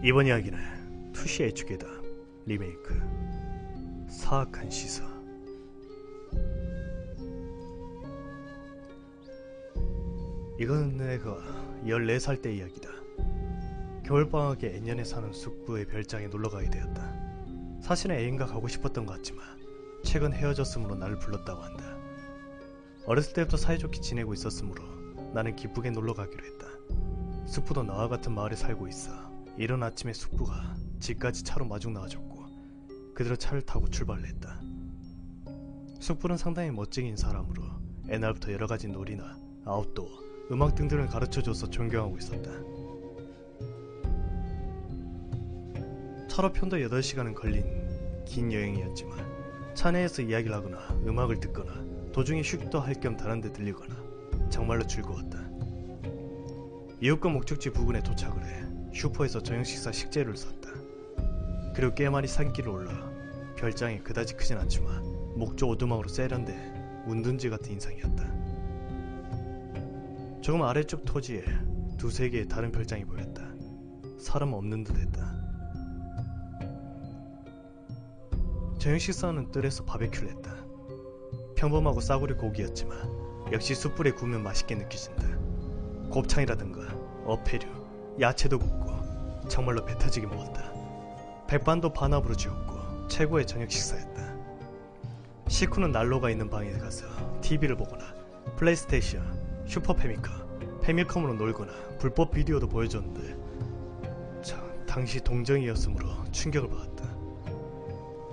이번 이야기는 투시 에듀게다 리메이크 사악한 시사. 이건 내가 14살 때 이야기다. 겨울방학에 N년에 사는 숙부의 별장에 놀러가게 되었다. 사실은 애인과 가고 싶었던 것 같지만 최근 헤어졌으므로 나를 불렀다고 한다. 어렸을 때부터 사이좋게 지내고 있었으므로 나는 기쁘게 놀러가기로 했다. 숙부도 나와 같은 마을에 살고 있어 이른 아침에 숙부가 집까지 차로 마중 나와줬고 그대로 차를 타고 출발을 했다. 숙부는 상당히 멋쟁인 사람으로 옛날부터 여러가지 놀이나 아웃도어, 음악 등등을 가르쳐줘서 존경하고 있었다. 차로 편도 8시간은 걸린 긴 여행이었지만 차 내에서 이야기를 하거나 음악을 듣거나 도중에 휴식도 할 겸 다른 데 들리거나 정말로 즐거웠다. 이웃과 목적지 부근에 도착을 해 슈퍼에서 저녁 식사 식재료를 샀다. 그리고 꽤 많이 산길을 올라 별장이 그다지 크진 않지만 목조 오두막으로 세련돼 운둔지 같은 인상이었다. 조금 아래쪽 토지에 2-3개의 다른 별장이 보였다. 사람 없는 듯 했다. 저녁 식사는 뜰에서 바베큐를 했다. 평범하고 싸구려 고기였지만 역시 숯불에 구우면 맛있게 느껴진다. 곱창이라든가 어패류, 야채도 굽고 정말로 배 터지게 먹었다. 백반도 반합으로 지었고 최고의 저녁 식사였다. 식후는 난로가 있는 방에 가서 TV를 보거나 플레이스테이션, 슈퍼 패미컴으로 놀거나 불법 비디오도 보여줬는데 당시 동정이었으므로 충격을 받았다.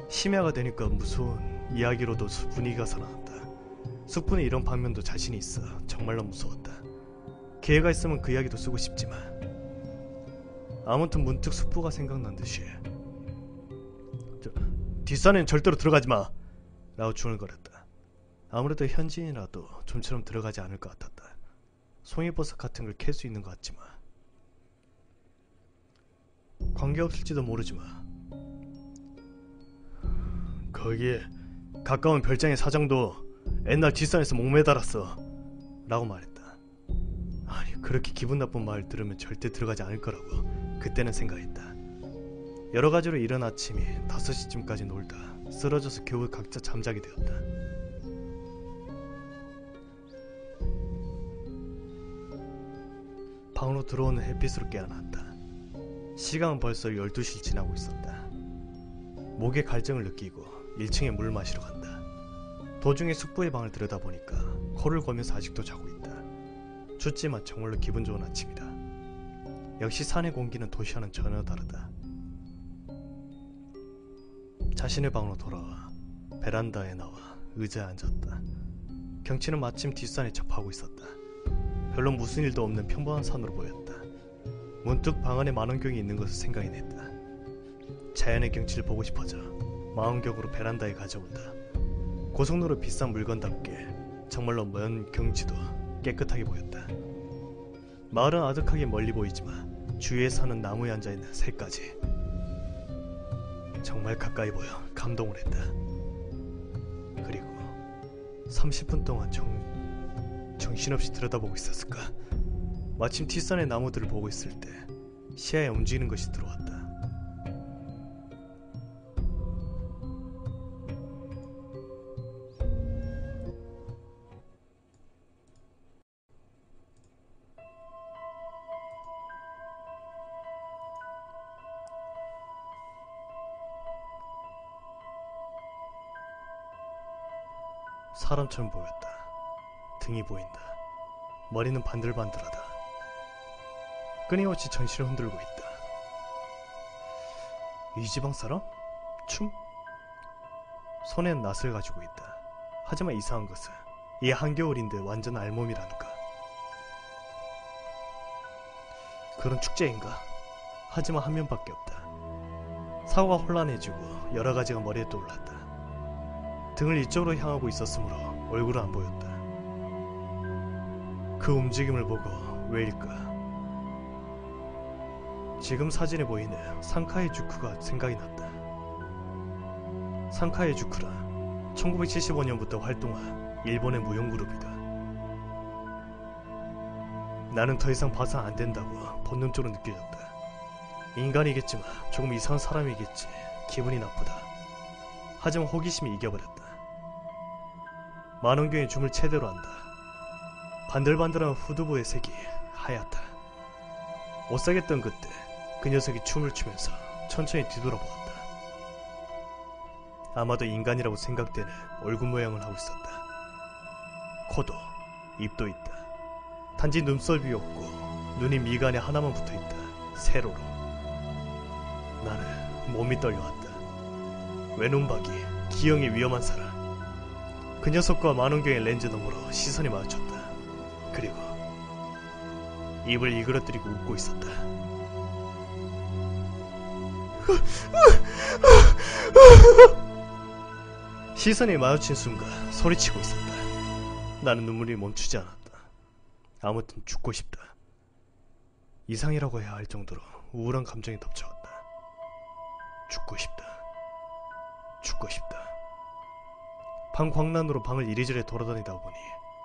심야가 되니까 무서운 이야기로도 분위기가 살아났다. 숙부는 이런 방면도 자신이 있어 정말로 무서웠다. 기회가 있으면 그 이야기도 쓰고 싶지만 아무튼 문득 숙부가 생각난 듯이 뒷산에는 절대로 들어가지마 라고 중얼거렸다. 아무래도 현지인이라도 좀처럼 들어가지 않을 것 같았다. 송이버섯 같은 걸 캘 수 있는 것 같지만 관계없을지도 모르지만 거기에 가까운 별장의 사장도 옛날 뒷산에서 목매달았어 라고 말했다. 아니 그렇게 기분 나쁜 말 들으면 절대 들어가지 않을 거라고 그때는 생각했다. 여러가지로 이른 아침이 5시쯤까지 놀다 쓰러져서 겨우 각자 잠자게 되었다. 방으로 들어오는 햇빛으로 깨어났다. 시간은 벌써 12시를 지나고 있었다. 목에 갈증을 느끼고 1층에 물을 마시러 간다. 도중에 숙부의 방을 들여다보니까 코를 골면서 아직도 자고 있다. 춥지만 정말로 기분 좋은 아침이다. 역시 산의 공기는 도시와는 전혀 다르다. 자신의 방으로 돌아와 베란다에 나와 의자에 앉았다. 경치는 마침 뒷산에 접하고 있었다. 별로 무슨 일도 없는 평범한 산으로 보였다. 문득 방 안에 만원경이 있는 것을 생각이 냈다. 자연의 경치를 보고 싶어져 망원경으로 베란다에 가져온다. 고속도로 비싼 물건답게 정말로 먼 경치도 깨끗하게 보였다. 마을은 아득하게 멀리 보이지만 주위에 사는 나무에 앉아있는 새까지 정말 가까이 보여 감동을 했다. 그리고 30분 동안 정신없이 들여다보고 있었을까? 마침 뒷산의 나무들을 보고 있을 때 시야에 움직이는 것이 들어왔다. 사람처럼 보였다. 등이 보인다. 머리는 반들반들하다. 끊임없이 전신을 흔들고 있다. 이 지방 사람? 춤? 손에는 낫을 가지고 있다. 하지만 이상한 것은 이 한겨울인데 완전 알몸이라는가. 그런 축제인가? 하지만 한 명밖에 없다. 사고가 혼란해지고 여러 가지가 머리에 떠올랐다. 등을 이쪽으로 향하고 있었으므로 얼굴은 안 보였다. 그 움직임을 보고 왜일까? 지금 사진에 보이는 상카이 주쿠가 생각이 났다. 상카이 주쿠란 1975년부터 활동한 일본의 무용그룹이다. 나는 더 이상 봐서 안 된다고 본능적으로 느껴졌다. 인간이겠지만 조금 이상한 사람이겠지. 기분이 나쁘다. 하지만 호기심이 이겨버렸다. 만원경이 줌을 제대로 한다. 반들반들한 후두부의 색이 하얗다. 오싹했던 그때 그 녀석이 춤을 추면서 천천히 뒤돌아보았다. 아마도 인간이라고 생각되는 얼굴 모양을 하고 있었다. 코도 입도 있다. 단지 눈썹이 없고 눈이 미간에 하나만 붙어있다. 세로로. 나는 몸이 떨려왔다. 외눈박이, 기형의 위험한 사람. 그 녀석과 만원경의 렌즈 너머로 시선이 마주쳤다. 그리고 입을 이그러뜨리고 웃고 있었다. 시선이 마주친 순간 소리치고 있었다. 나는 눈물이 멈추지 않았다. 아무튼 죽고 싶다. 이상이라고 해야 할 정도로 우울한 감정이 덮쳐왔다. 죽고 싶다. 죽고 싶다. 방 광란으로 방을 이리저리 돌아다니다 보니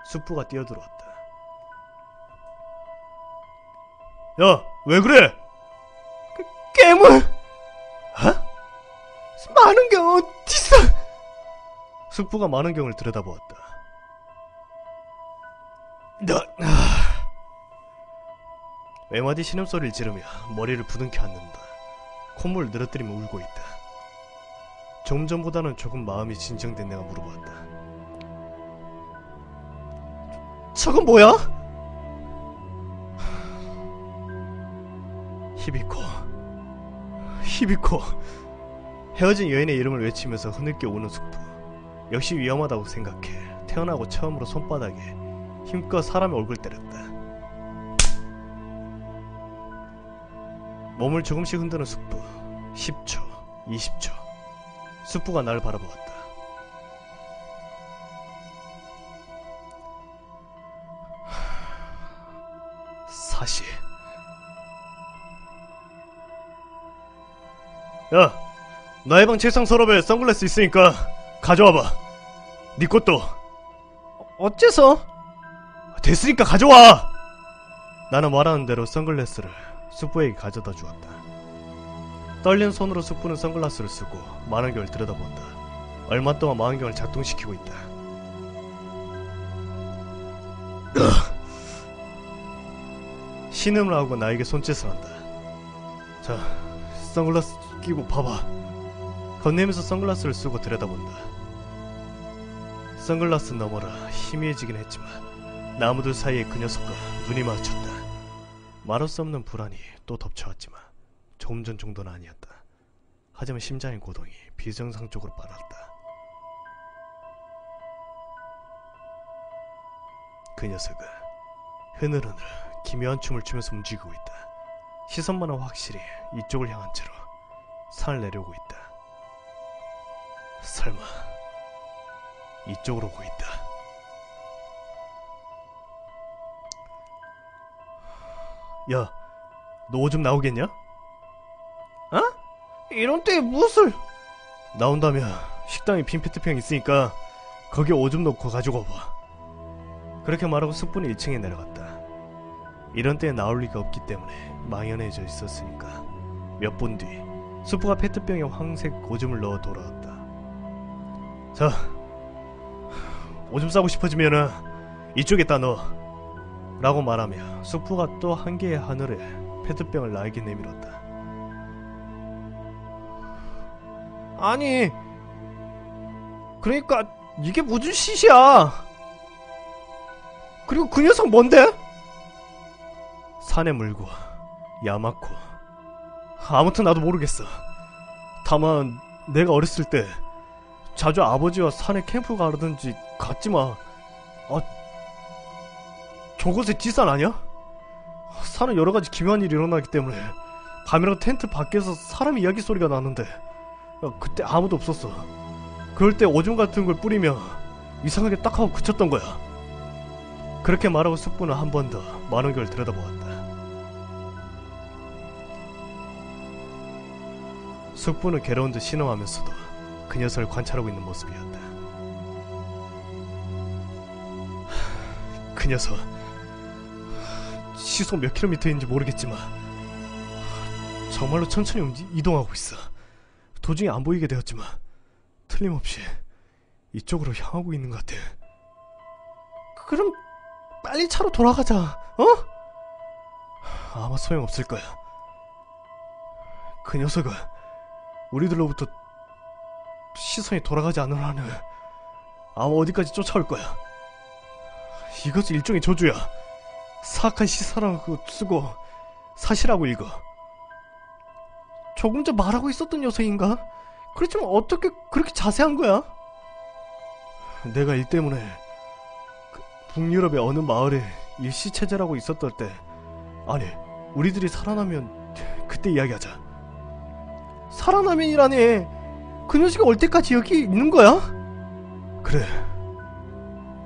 숙부가 뛰어들어왔다. 야, 왜 그래? 괴물! 만원경 어딨어? 숙부가 만원경을 들여다보았다. 외마디 신음소리를 지르며 머리를 부둥켜 앉는다. 콧물을 늘어뜨리며 울고 있다. 좀 전보다는 조금 마음이 진정된 내가 물어보았다. 저건 뭐야? 히비코. 헤어진 여인의 이름을 외치면서 흐느껴 우는 숙부. 역시 위험하다고 생각해 태어나고 처음으로 손바닥에 힘껏 사람의 얼굴 때렸다. 몸을 조금씩 흔드는 숙부. 10초, 20초. 숙부가 날 바라보았다. 사시. 야, 나의 방 책상 서랍에 선글라스 있으니까 가져와봐. 네 것도. 어째서? 됐으니까 가져와! 나는 말하는 대로 선글라스를 숙부에게 가져다 주었다. 떨린 손으로 숙부는 선글라스를 쓰고 만원경을 들여다본다. 얼마 동안 만원경을 작동시키고 있다. 신음을 하고 나에게 손짓을 한다. 자, 선글라스 끼고 봐봐. 건네면서 선글라스를 쓰고 들여다본다. 선글라스 너머라 희미해지긴 했지만 나무들 사이에 그 녀석과 눈이 마주쳤다. 말할 수 없는 불안이 또 덮쳐왔지만 조금 전 정도는 아니었다. 하지만 심장의 고동이 비정상 쪽으로 빨았다. 그 녀석은 흐느흐느 기묘한 춤을 추면서 움직이고 있다. 시선만은 확실히 이쪽을 향한 채로 산을 내려오고 있다. 설마 이쪽으로 오고 있다. 야, 너 오줌 나오겠냐? 어? 이런 때에 무엇을? 나온다면 식당에 빈 페트병 있으니까 거기에 오줌 넣고 가지고 와봐. 그렇게 말하고 숙부는 1층에 내려갔다. 이런 때에 나올 리가 없기 때문에 망연해져 있었으니까. 몇 분 뒤 숙부가 페트병에 황색 오줌을 넣어 돌아왔다. 자, 오줌 싸고 싶어지면은 이쪽에다 넣어 라고 말하며 숙부가 또 한 개의 하늘에 페트병을 나에게 내밀었다. 아니, 그러니까 이게 무슨 짓이야? 그리고 그 녀석 뭔데? 산에 물고 야마코. 아무튼 나도 모르겠어. 다만 내가 어렸을 때 자주 아버지와 산에 캠프 가라든지 갔지만 저곳에 뒷산 아니야? 산은 여러가지 기묘한 일이 일어나기 때문에 밤이라도 텐트 밖에서 사람 이야기 소리가 나는데 그때 아무도 없었어. 그럴 때 오줌 같은 걸 뿌리며 이상하게 딱 하고 그쳤던 거야. 그렇게 말하고 숙부는 한 번 더 만원경을 들여다보았다. 숙부는 괴로운 듯 신음하면서도 그 녀석을 관찰하고 있는 모습이었다. 그 녀석 시속 몇 킬로미터인지 모르겠지만 정말로 천천히 이동하고 있어. 도중에 안 보이게 되었지만 틀림없이 이쪽으로 향하고 있는 것 같아. 그럼 빨리 차로 돌아가자. 어? 아마 소용없을 거야. 그 녀석은 우리들로부터 시선이 돌아가지 않을 한은 아마 어디까지 쫓아올 거야. 이것은 일종의 저주야. 사악한 시사라고 쓰고 사시라고 읽어. 조금 전 말하고 있었던 녀석인가? 그렇지만 어떻게 그렇게 자세한 거야? 내가 일 때문에 북유럽의 어느 마을에 일시체제라고 있었던 때, 아니, 우리들이 살아나면 그때 이야기하자. 살아나면이라니. 그 녀석이 올 때까지 여기 있는 거야? 그래,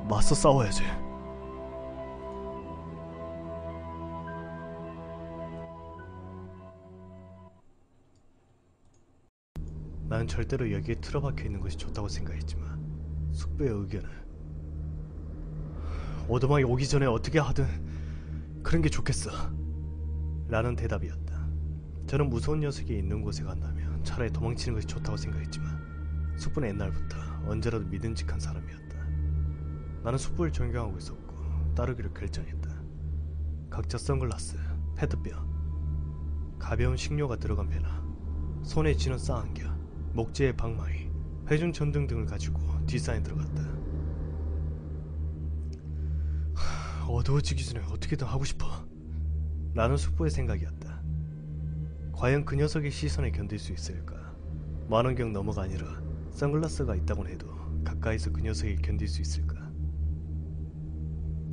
맞서 싸워야지. 난 절대로 여기에 틀어박혀 있는 것이 좋다고 생각했지만 숙부의 의견은 오두막이 오기 전에 어떻게 하든 그런 게 좋겠어 라는 대답이었다. 저는 무서운 녀석이 있는 곳에 간다면 차라리 도망치는 것이 좋다고 생각했지만 숙부는 옛날부터 언제라도 믿음직한 사람이었다. 나는 숙부를 존경하고 있었고 따르기로 결정했다. 각자 선글라스, 페트병, 가벼운 식료가 들어간 배나 손에 쥐는 쌍안경, 목재의 방망이, 회중 전등 등을 가지고 뒷산에 들어갔다. 어두워지기 전에 어떻게든 하고 싶어 라는 숙부의 생각이었다. 과연 그 녀석의 시선에 견딜 수 있을까? 만원경 너머가 아니라 선글라스가 있다곤 해도 가까이서 그 녀석이 견딜 수 있을까?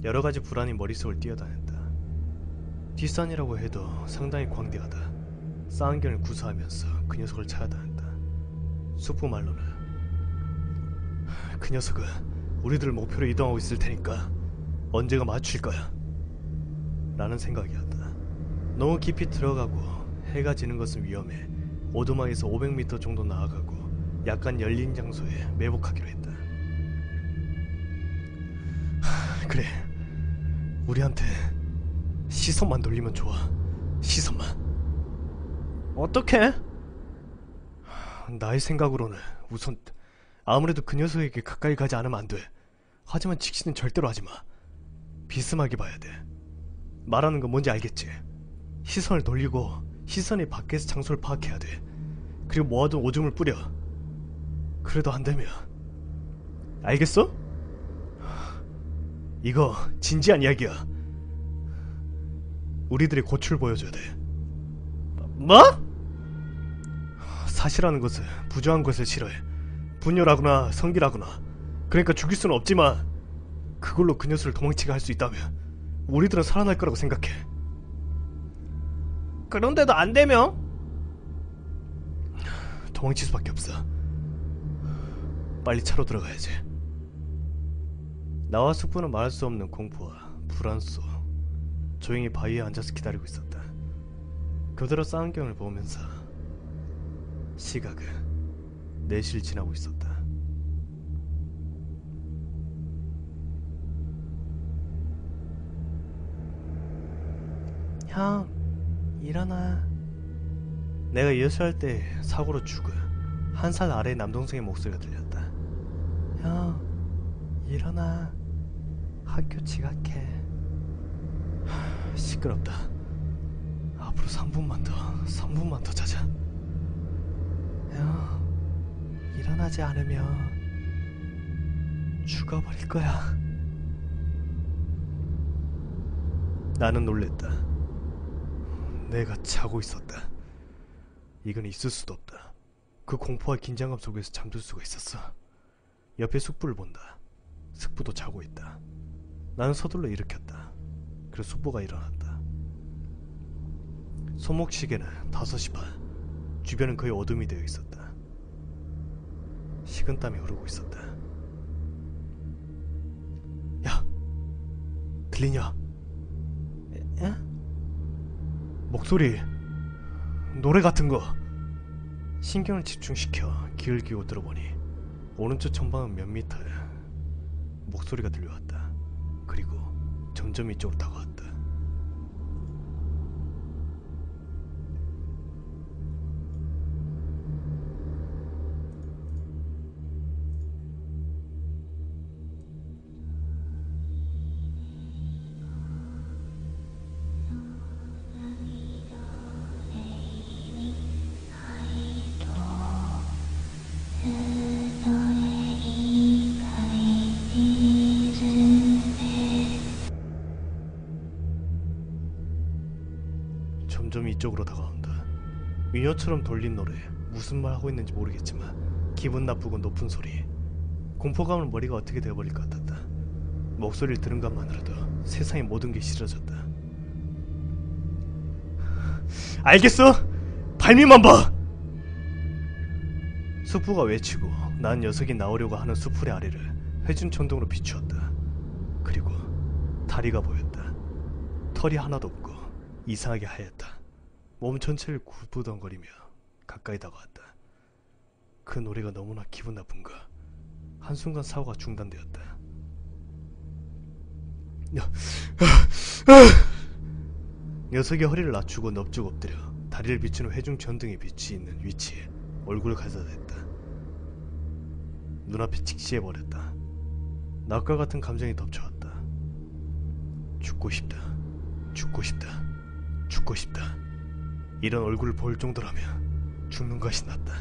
여러가지 불안이 머릿속을 뛰어다녔다. 뒷산이라고 해도 상당히 광대하다. 쌍안경을 구사하면서 그 녀석을 찾아다녔다. 숙부 말로는 그 녀석은 우리들을 목표로 이동하고 있을 테니까 언제가 맞출 거야 라는 생각이었다. 너무 깊이 들어가고 해가 지는 것은 위험해 오두막에서 500m 정도 나아가고 약간 열린 장소에 매복하기로 했다. 그래, 우리한테 시선만 돌리면 좋아. 시선만. 어떻게? 나의 생각으로는 우선 아무래도 그 녀석에게 가까이 가지 않으면 안 돼. 하지만 직신은 절대로 하지 마. 비스하게 봐야 돼. 말하는 건 뭔지 알겠지? 시선을 돌리고 시선이 밖에서 장소를 파악해야 돼. 그리고 모아둔 오줌을 뿌려. 그래도 안 되면 알겠어? 이거 진지한 이야기야. 우리들이 고출 보여줘야 돼. 뭐? 사실하는 것은 부조한 것을 싫어해. 분열하거나 성질하거나. 그러니까 죽일 수는 없지만 그걸로 그 녀석을 도망치게 할 수 있다면 우리들은 살아날 거라고 생각해. 그런데도 안 되면? 도망칠 수밖에 없어. 빨리 차로 들어가야지. 나와 숙부는 말할 수 없는 공포와 불안 속 조용히 바위에 앉아서 기다리고 있었다. 그대로 쌍안경을 보면서 시각은 4시를 지나고 있었다. 형, 일어나. 내가 6살 때 사고로 죽은 1살 아래의 남동생의 목소리가 들렸다. 형, 일어나. 학교 지각해. 시끄럽다. 앞으로 3분만 더 자자. 형, 일어나지 않으면 죽어버릴 거야. 나는 놀랬다. 내가 자고 있었다. 이건 있을 수도 없다. 그 공포와 긴장감 속에서 잠들 수가 있었어. 옆에 숙부를 본다. 숙부도 자고 있다. 나는 서둘러 일으켰다. 그리고 숙부가 일어났다. 손목시계는 5시 반. 주변은 거의 어둠이 되어 있었다. 식은땀이 흐르고 있었다. 야, 들리냐? 에? 목소리, 노래 같은 거. 신경을 집중시켜 귀를 기울여 들어보니 오른쪽 전방은 몇 미터에 목소리가 들려왔다. 그리고 점점 이쪽으로 다가왔다. 이쪽으로 다가온다. 미녀처럼 돌린 노래, 무슨 말 하고 있는지 모르겠지만 기분 나쁘고 높은 소리. 공포감은 머리가 어떻게 되어버릴 것 같았다. 목소리를 들은 것만으로도 세상의 모든 게 싫어졌다. 알겠어! 발밑만 봐! 숙부가 외치고 난 녀석이 나오려고 하는 수풀의 아래를 회중천둥으로 비추었다. 그리고 다리가 보였다. 털이 하나도 없고 이상하게 하얗다. 몸 전체를 구부덩거리며 가까이 다가왔다. 그 노래가 너무나 기분 나쁜가. 한순간 사고가 중단되었다. 녀석이 허리를 낮추고 넙죽 엎드려 다리를 비추는 회중천둥의 빛이 있는 위치에 얼굴을 가져다 댔다. 눈앞이 직시해버렸다. 낙과 같은 감정이 덮쳐왔다. 죽고 싶다. 죽고 싶다. 죽고 싶다. 이런 얼굴을 볼 정도라면 죽는 것이 낫다.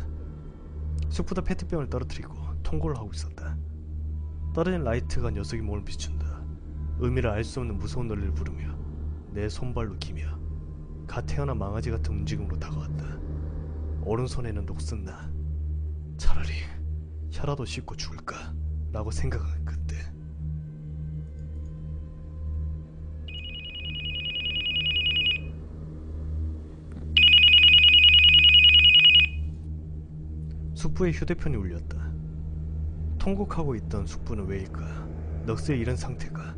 숲보다 페트병을 떨어뜨리고 통곡을 하고 있었다. 떨어진 라이트가 녀석의 몸을 비춘다. 의미를 알 수 없는 무서운 노래를 부르며 내 손발로 기며 갓 태어난 망아지 같은 움직임으로 다가왔다. 오른손에는 녹슨 나. 차라리 혀라도 씻고 죽을까 라고 생각한 그때 숙부의 휴대폰이 울렸다. 통곡하고 있던 숙부는 왜일까? 넋을 잃은 상태가.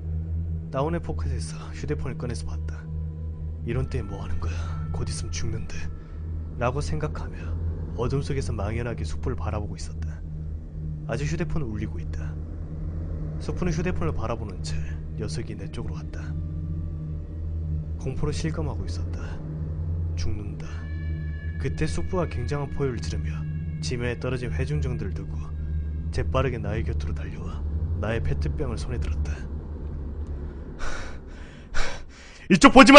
다운의 포켓에서 휴대폰을 꺼내서 봤다. 이런 때에 뭐하는 거야? 곧 있으면 죽는데 라고 생각하며 어둠 속에서 망연하게 숙부를 바라보고 있었다. 아직 휴대폰은 울리고 있다. 숙부는 휴대폰을 바라보는 채 녀석이 내 쪽으로 왔다. 공포로 실감하고 있었다. 죽는다. 그때 숙부가 굉장한 포효를 지르며 지면에 떨어진 회중정들을 들고 재빠르게 나의 곁으로 달려와 나의 페트병을 손에 들었다. 이쪽 보지마!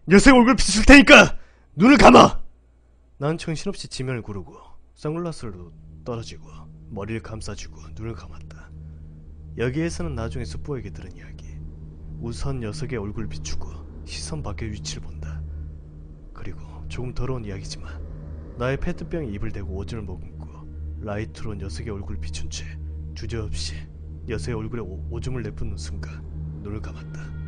녀석 얼굴 비출 테니까 눈을 감아! 난 정신없이 지면을 구르고 선글라스로 떨어지고 머리를 감싸주고 눈을 감았다. 여기에서는 나중에 숙부에게 들은 이야기. 우선 녀석의 얼굴을 비추고 시선 밖의 위치를 본다. 그리고 조금 더러운 이야기지만 나의 페트병에 입을 대고 오줌을 머금고 라이트로 녀석의 얼굴을 비춘 채 주저없이 녀석의 얼굴에 오줌을 내뿜는 순간 눈을 감았다.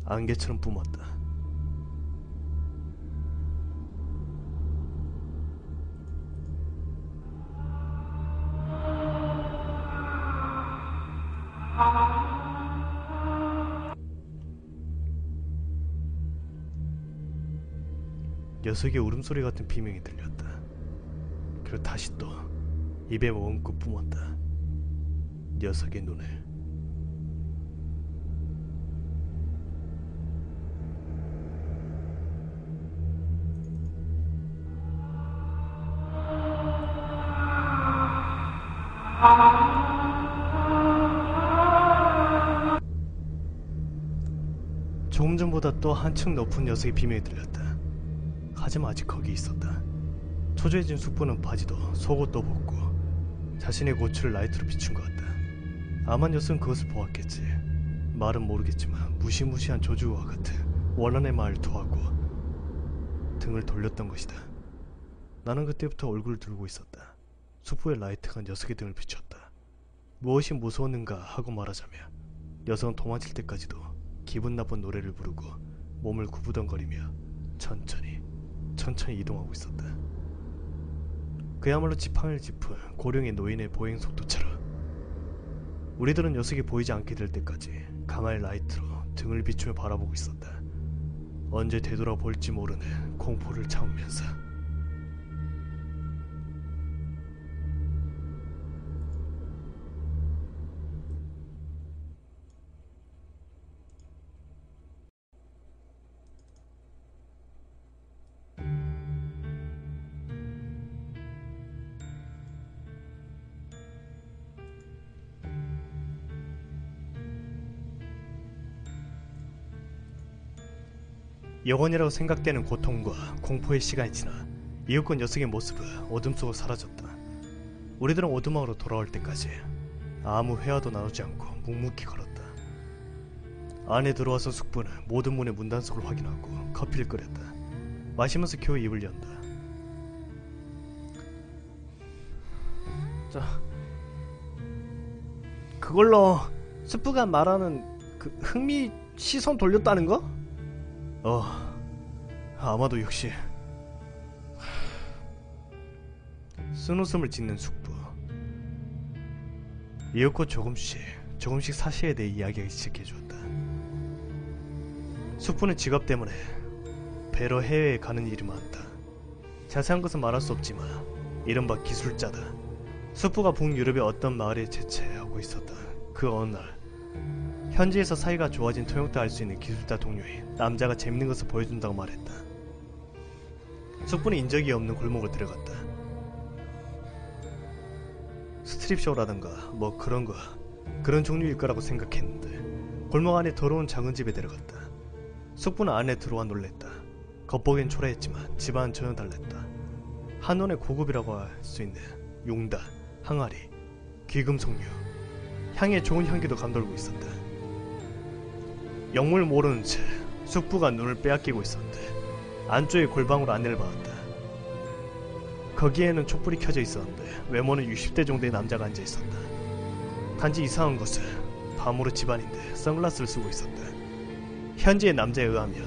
안개처럼 뿜었다. 녀석의 울음소리 같은 비명이 들렸다. 그리고 다시 또 입에 머금고 뿜었다. 녀석의 눈을. 조금 전보다 또 한층 높은 녀석의 비명이 들렸다. 하지만 아직 거기 있었다. 초조해진 숙부는 바지도 속옷도 벗고 자신의 고추를 라이트로 비춘 것 같다. 아마 녀석은 그것을 보았겠지. 말은 모르겠지만 무시무시한 조주와 같은 원한의 말을 토하고 등을 돌렸던 것이다. 나는 그때부터 얼굴을 들고 있었다. 숙부의 라이트가 녀석의 등을 비췄다. 무엇이 무서웠는가 하고 말하자면 녀석은 도망칠 때까지도 기분 나쁜 노래를 부르고 몸을 구부덩거리며 천천히 이동하고 있었다. 그야말로 지팡이를 짚은 고령의 노인의 보행 속도처럼. 우리들은 녀석이 보이지 않게 될 때까지 강한 라이트로 등을 비추며 바라보고 있었다. 언제 되돌아볼지 모르는 공포를 참으면서. 영원이라고 생각되는 고통과 공포의 시간이 지나 이윽고 녀석의 모습은 어둠 속으로 사라졌다. 우리들은 오두막으로 돌아올 때까지 아무 회화도 나누지 않고 묵묵히 걸었다. 안에 들어와서 숙부는 모든 문의 문단속을 확인하고 커피를 끓였다. 마시면서 겨우 입을 연다. 자, 그걸로 숙부가 말하는 그 흥미 시선 돌렸다는 거? 아마도 역시. 쓴웃음을 짓는 숙부. 이윽고 조금씩 사시에 대해 이야기하기 시작해주었다. 숙부는 직업 때문에 배로 해외에 가는 일이 많다. 자세한 것은 말할 수 없지만 이른바 기술자다. 숙부가 북유럽의 어떤 마을에 재채하고 있었다. 그 어느 날 현지에서 사이가 좋아진 통역도 할 수 있는 기술자 동료인 남자가 재밌는 것을 보여준다고 말했다. 숙부는 인적이 없는 골목을 들어갔다. 스트립쇼라던가 뭐 그런 종류일 거라고 생각했는데 골목 안에 더러운 작은 집에 들어갔다. 숙부는 안에 들어와 놀랬다. 겉보기엔 초라했지만 집안은 전혀 달랐다. 한눈에 고급이라고 할 수 있는 용단, 항아리, 귀금속류, 향에 좋은 향기도 감돌고 있었다. 영문을 모르는 채 숙부가 눈을 빼앗기고 있었는데 안쪽의 골방으로 안내를 받았다. 거기에는 촛불이 켜져 있었는데 외모는 60대 정도의 남자가 앉아 있었다. 단지 이상한 것은 밤으로 집안인데 선글라스를 쓰고 있었다. 현지의 남자에 의하면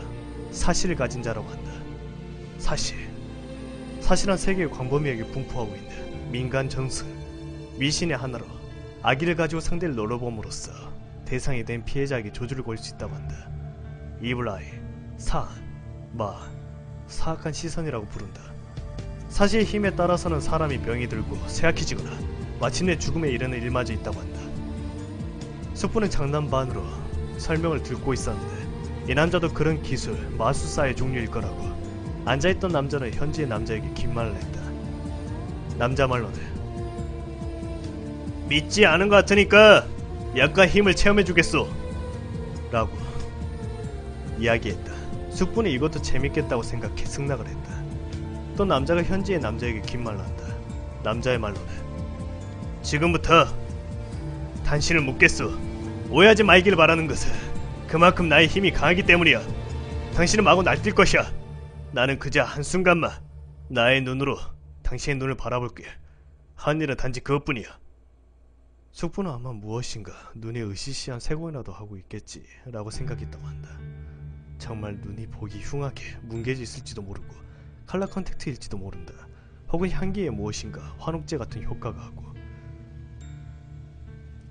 사실을 가진 자라고 한다. 사실은 세계의 광범위하게 분포하고 있는 민간 정수, 미신의 하나로 아기를 가지고 상대를 놀아봄으로써 대상이 된 피해자에게 조주를 걸릴 수 있다고 한다. 이블아이, 사악한 시선이라고 부른다. 사실의 힘에 따라서는 사람이 병이 들고 쇠약해지거나 마침내 죽음에 이르는 일마저 있다고 한다. 숙부는 장난 반으로 설명을 듣고 있었는데 이 남자도 그런 기술, 마술사의 종류일 거라고. 앉아있던 남자는 현지의 남자에게 긴 말을 했다. 남자 말로는 믿지 않은 것 같으니까 약간 힘을 체험해주겠소 라고 이야기했다. 숙부는 이것도 재밌겠다고 생각해 승낙을 했다. 또 남자가 현지의 남자에게 긴 말을 한다. 남자의 말로는 지금부터 당신을 묻겠소. 오해하지 말기를 바라는 것은 그만큼 나의 힘이 강하기 때문이야. 당신은 마구 날뛸 것이야. 나는 그저 한순간만 나의 눈으로 당신의 눈을 바라볼게. 한 일은 단지 그것뿐이야. 숙부는 아마 무엇인가 눈에 으시시한 세공이라도 하고 있겠지 라고 생각했다고 한다. 정말 눈이 보기 흉하게 뭉개져 있을지도 모르고 칼라 컨택트일지도 모른다. 혹은 향기에 무엇인가 환옥제 같은 효과가 하고.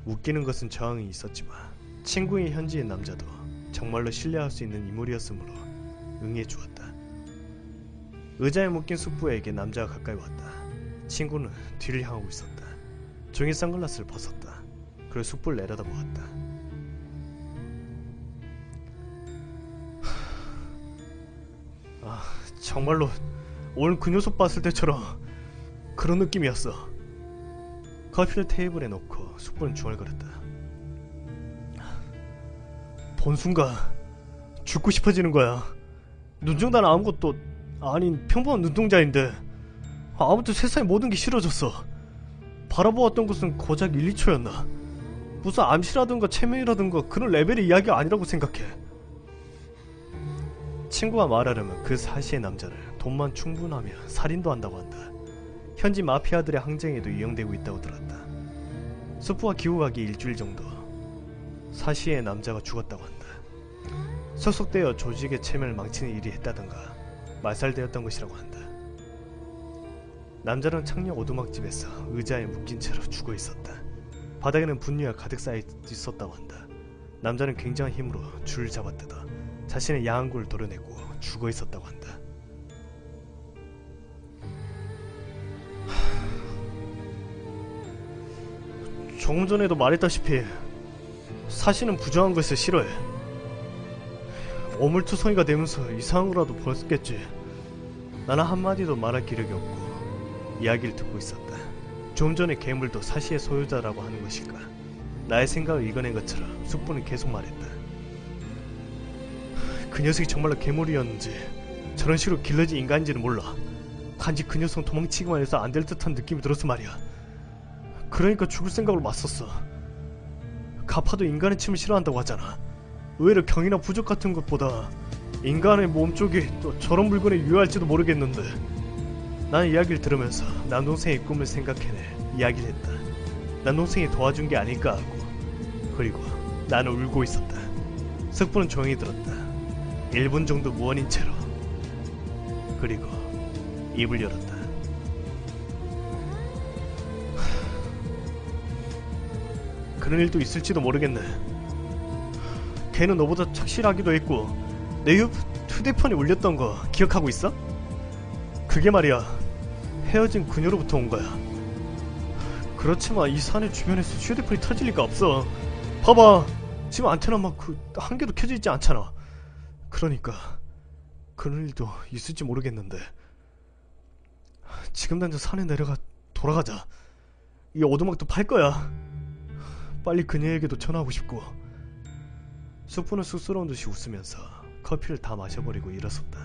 웃기는 것은 저항이 있었지만 친구인 현지의 남자도 정말로 신뢰할 수 있는 인물이었으므로 응해주었다. 의자에 묶인 숙부에게 남자가 가까이 왔다. 친구는 뒤를 향하고 있었다. 종이 선글라스를 벗었다. 그리고 숙부를 내려다보았다. 정말로 오늘 그 녀석 봤을 때처럼 그런 느낌이었어. 커피를 테이블에 놓고 숙부는 중얼거렸다. 본 순간 죽고 싶어지는 거야. 눈동자는 아무것도 아닌 평범한 눈동자인데 아무튼 세상의 모든 게 싫어졌어. 바라보았던 것은 고작 1, 2초였나. 무슨 암시라든가 체면이라든가 그런 레벨의 이야기가 아니라고 생각해. 친구가 말하려면 그 사시의 남자를 돈만 충분하면 살인도 한다고 한다. 현지 마피아들의 항쟁에도 이용되고 있다고 들었다. 숙부가 귀국하기 일주일 정도 사시의 남자가 죽었다고 한다. 소속되어 조직의 체면을 망치는 일이 했다던가 말살되었던 것이라고 한다. 남자는 창녕 오두막집에서 의자에 묶인 채로 죽어 있었다. 바닥에는 분유가 가득 쌓여 있었다고 한다. 남자는 굉장한 힘으로 줄을 잡아뜯어 자신의 야한구를 도려내고 죽어 있었다고 한다. 조금 전에도 말했다시피 사실은 부정한 것을 싫어해. 오물투성이가 되면서 이상한 거라도 벌었겠지. 나는 한마디도 말할 기력이 없고 이야기를 듣고 있었다. 좀 전에 괴물도 사시의 소유자라고 하는 것일까. 나의 생각을 읽어낸 것처럼 숙부는 계속 말했다. 그 녀석이 정말로 괴물이었는지 저런 식으로 길러진 인간인지는 몰라. 단지 그 녀석은 도망치기만 해서 안 될 듯한 느낌이 들어서 말이야. 그러니까 죽을 생각으로 맞섰어. 가파도 인간의 침을 싫어한다고 하잖아. 의외로 경이나 부족 같은 것보다 인간의 몸 쪽이 또 저런 물건에 유효할지도 모르겠는데. 나는 이야기를 들으면서 남동생의 꿈을 생각해내 이야기를 했다. 남동생이 도와준 게 아닐까 하고. 그리고 나는 울고 있었다. 숙부는 조용히 들었다. 1분 정도 무언인 채로. 그리고 입을 열었다. 그런 일도 있을지도 모르겠네. 걔는 너보다 착실하기도 했고 내 휴대폰에 울렸던 거 기억하고 있어? 그게 말이야 헤어진 그녀로부터 온 거야. 그렇지만 이 산의 주변에서 휴대폰이 터질 리가 없어. 봐봐 지금 안테나 막 한 개도 켜져 있지 않잖아. 그러니까 그런 일도 있을지 모르겠는데 지금 당장 산에 내려가 돌아가자. 이 오두막도 팔 거야. 빨리 그녀에게도 전화하고 싶고. 숙부는 쑥스러운 듯이 웃으면서 커피를 다 마셔버리고 일어섰다.